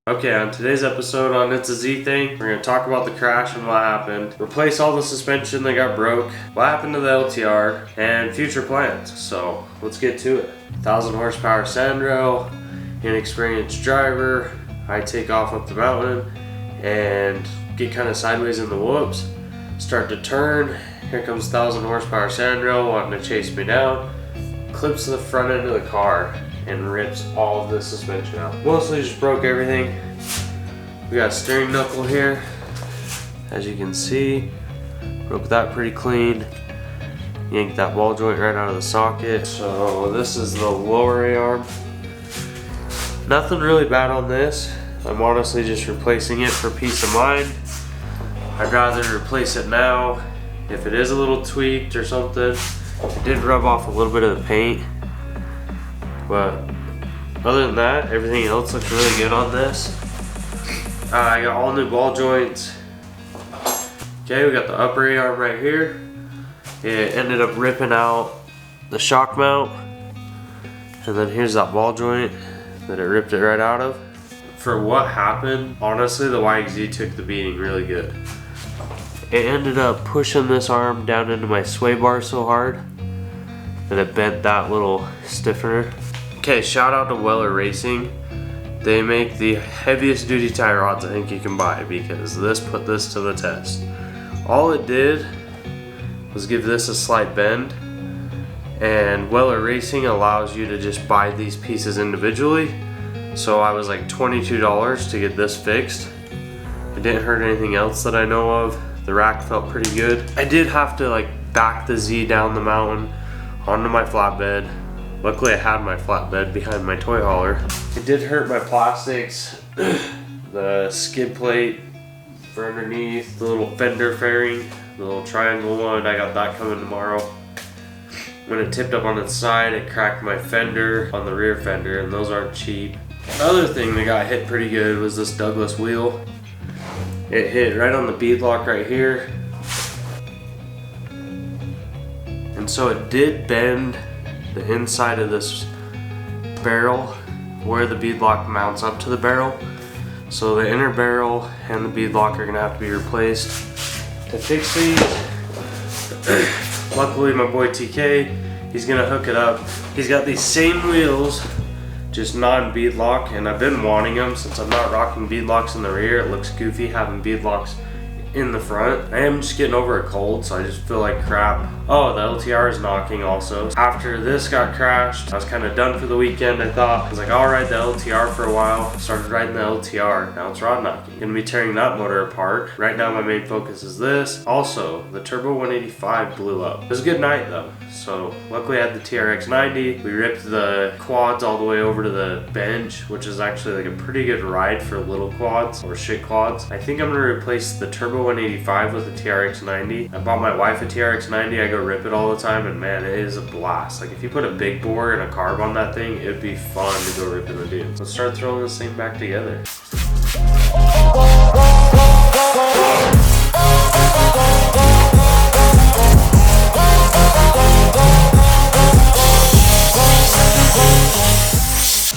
Okay, on today's episode on It's a Z Thing, we're going to talk about the crash and what happened, replace all the suspension that got broke, what happened to the LTR, and future plans. So let's get to it. 1,000 horsepower Sandro, inexperienced driver. I take off up the mountain and get kind of sideways in the whoops, start to turn. Here comes 1,000 horsepower Sandro wanting to chase me down, clips the front end of the car and rips all of the suspension out. Mostly just broke everything. We got a steering knuckle here, as you can see. Broke that pretty clean. Yanked that ball joint right out of the socket. So this is the lower A-arm. Nothing really bad on this. I'm honestly just replacing it for peace of mind. I'd rather replace it now. If it is a little tweaked or something, it did rub off a little bit of the paint. But other than that, everything else looks really good on this. I got all new ball joints. Okay, we got the upper A-arm right here. It ended up ripping out the shock mount. And then here's that ball joint that it ripped it right out of. For what happened, honestly, the YXZ took the beating really good. It ended up pushing this arm down into my sway bar so hard that it bent that little stiffener. Okay, shout out to Weller Racing. They make the heaviest duty tie rods I think you can buy, because this put this to the test. All it did was give this a slight bend, and Weller Racing allows you to just buy these pieces individually. So I was like $22 to get this fixed. It didn't hurt anything else that I know of. The rack felt pretty good. I did have to like back the Z down the mountain onto my flatbed. Luckily I had my flatbed behind my toy hauler. It did hurt my plastics, the skid plate for underneath, the little fender fairing, the little triangle one, I got that coming tomorrow. When it tipped up on its side, it cracked my fender on the rear fender, and those aren't cheap. The other thing that got hit pretty good was this Douglas wheel. It hit right on the bead lock right here. And so it did bend the inside of this barrel where the bead lock mounts up to the barrel. So the inner barrel and the bead lock are gonna have to be replaced. To fix these, luckily my boy TK, he's gonna hook it up. He's got these same wheels, just non-bead lock, and I've been wanting them since I'm not rocking bead locks in the rear. It looks goofy having bead locks in the front. I am just getting over a cold, so I just feel like crap. Oh, the LTR is knocking also. After this got crashed, I was kind of done for the weekend. I thought, I was like, I'll ride the LTR for a while. Started riding the LTR, now it's rod knocking. Gonna be tearing that motor apart. Right now my main focus is this. Also, the Turbo 185 blew up. It was a good night though. So luckily I had the TRX 90. We ripped the quads all the way over to the bench, which is actually like a pretty good ride for little quads or shit quads. I think I'm gonna replace the Turbo 185 with the TRX 90. I bought my wife a TRX 90. I go rip it all the time, and man, it is a blast. Like if you put a big bore and a carb on that thing, it'd be fun to go ripping the dudes. Let's start throwing this thing back together.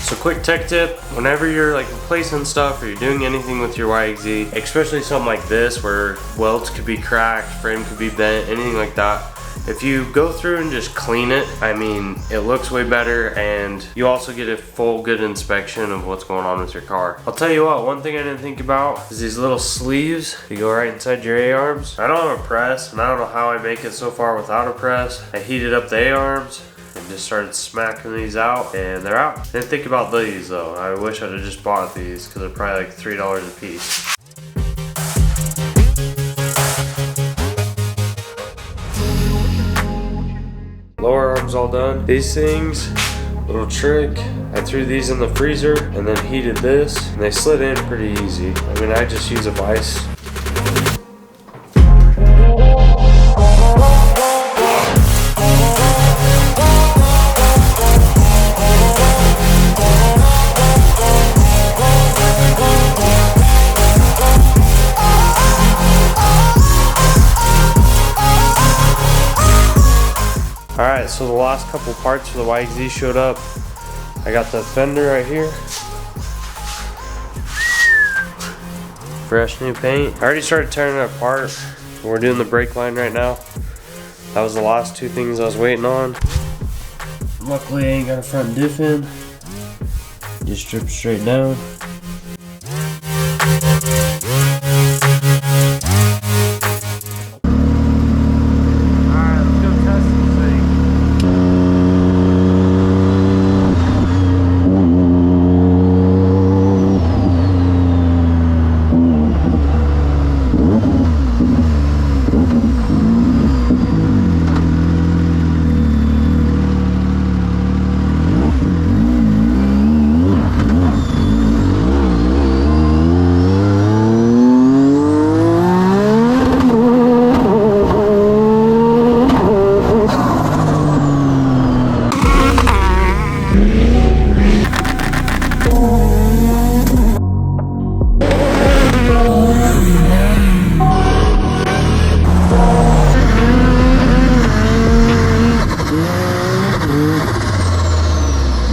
So quick tech tip, whenever you're like replacing stuff or you're doing anything with your YXZ, especially something like this where welds could be cracked, frame could be bent, anything like that, if you go through and just clean it, I mean, it looks way better, and you also get a full good inspection of what's going on with your car. I'll tell you what, one thing I didn't think about is these little sleeves. They go right inside your A-arms. I don't have a press, and I don't know how I make it so far without a press. I heated up the A-arms and just started smacking these out, and they're out. Didn't think about these though. I wish I'd have just bought these because they're probably like $3 a piece. Lower arms all done. These things, little trick, I threw these in the freezer and then heated this, and they slid in pretty easy. I mean, I just use a vise. Alright, so the last couple parts for the YXZ showed up. I got the fender right here. fresh new paint. I already started tearing it apart. We're doing the brake line right now. That was the last two things I was waiting on. Luckily I ain't got a front diff in. Just strip straight down.